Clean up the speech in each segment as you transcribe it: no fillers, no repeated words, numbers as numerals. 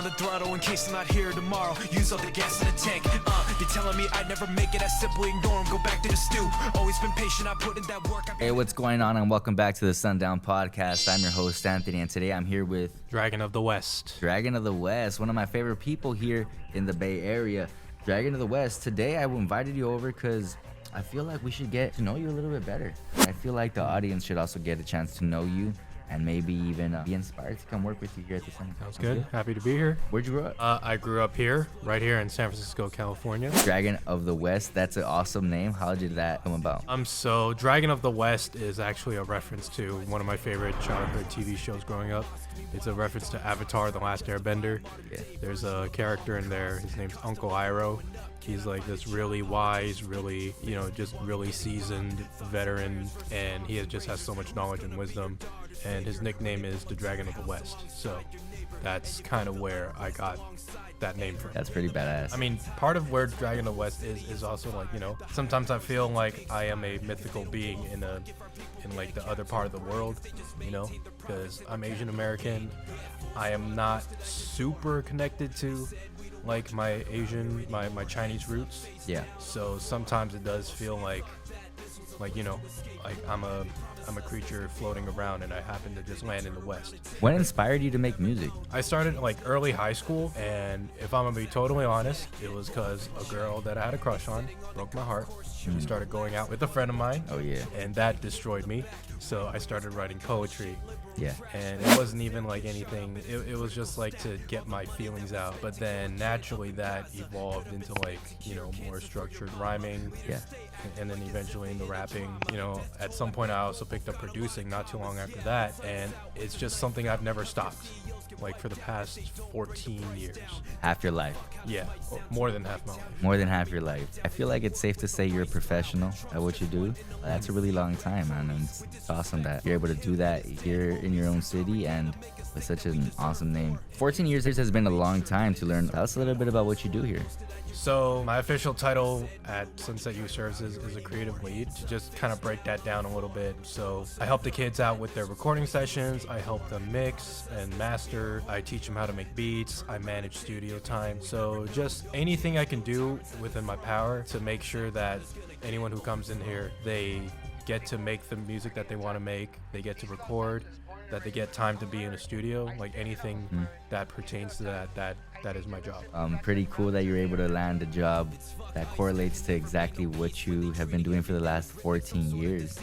on the throttle in case I'm not here tomorrow. Use all the gas in the tank. You're telling me I'd never make it. I simply ignore them. Go back to the stew. Always been patient. I put in that work. Hey, what's going on? And welcome back to the Sundown Podcast. I'm your host, Anthony, and today I'm here with Dragon of the West. Dragon of the West, one of my favorite people here in the Bay Area. Dragon of the West, today I invited you over because I feel like we should get to know you a little bit better. I feel like the audience should also get a chance to know you and maybe even be inspired to come work with you here at the Sundown. Sounds good. Happy to be here. Where'd you grow up? I grew up here, right here in San Francisco, California. Dragon of the West, that's an awesome name. How did that come about? So Dragon of the West is actually a reference to one of my favorite childhood TV shows growing up. It's a reference to Avatar: The Last Airbender. Yeah. There's a character in there. His name's Uncle Iroh. He's like this really wise, really, just really seasoned veteran, and he just has so much knowledge and wisdom. And his nickname is the Dragon of the West. So that's kind of where I got that name from. That's pretty badass. I mean, part of where Dragon of the West is also like, sometimes I feel like I am a mythical being in like the other part of the world, because I'm Asian American. I am not super connected to like my Asian, my Chinese roots. Yeah. So sometimes it does feel like I'm a creature floating around, and I happen to just land in the West. What inspired you to make music? I started like early high school, and if I'm gonna be totally honest, it was because a girl that I had a crush on broke my heart. She started going out with a friend of mine. Oh, yeah. And that destroyed me. So I started writing poetry. Yeah. And it wasn't even like anything. It was just like to get my feelings out. But then naturally that evolved into like, more structured rhyming. Yeah. And then eventually into rapping. At some point I also picked up producing not too long after that. And it's just something I've never stopped. Like for the past 14 years. Half your life. Yeah, more than half my life. More than half your life. I feel like it's safe to say you're a professional at what you do. That's a really long time, man. And it's awesome that you're able to do that here in your own city and with such an awesome name. 14 years has been a long time to learn. Tell us a little bit about what you do here. So my official title at Sunset Youth Services is a creative lead. To just kind of break that down a little bit. So I help the kids out with their recording sessions. I help them mix and master. I teach them how to make beats. I manage studio time. So just anything I can do within my power to make sure that anyone who comes in here, they get to make the music that they want to make. They get to record, that they get time to be in a studio. Like anything that pertains to that is my job. Pretty cool that you're able to land a job that correlates to exactly what you have been doing for the last 14 years.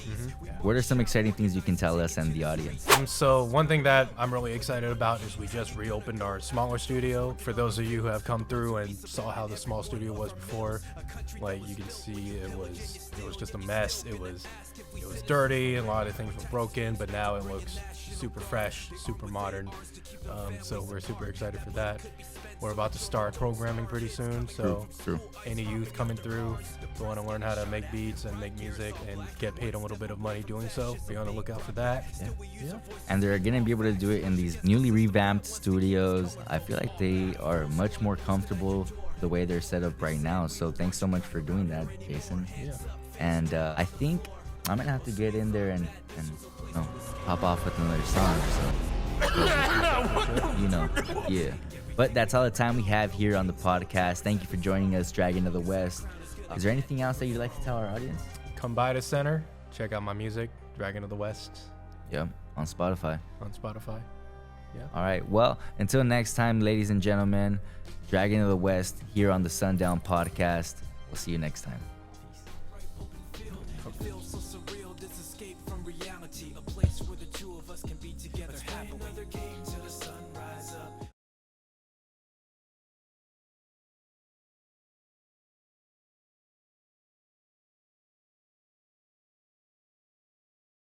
What are some exciting things you can tell us and the audience? So one thing that I'm really excited about is we just reopened our smaller studio. For those of you who have come through and saw how the small studio was before, like you can see it was just a mess. It was dirty, a lot of things were broken, but now it looks super fresh, super modern. So we're super excited for that. We're about to start programming pretty soon, so True. Any youth coming through who want to learn how to make beats and make music and get paid a little bit of money doing so, be on the lookout for that. Yeah. And they're going to be able to do it in these newly revamped studios. I feel like they are much more comfortable the way they're set up right now. So thanks so much for doing that, Jason. Yeah. And I think I'm going to have to get in there and pop off with another song. So, yeah. But that's all the time we have here on the podcast. Thank you for joining us, Dragon of the West. Is there anything else that you'd like to tell our audience? Come by the center, check out my music, Dragon of the West. Yep, on Spotify. On Spotify. Yeah. All right. Well, until next time, ladies and gentlemen, Dragon of the West here on the Sundown Podcast. We'll see you next time. Feels so surreal, this escape from reality, a place where the two of us can be together.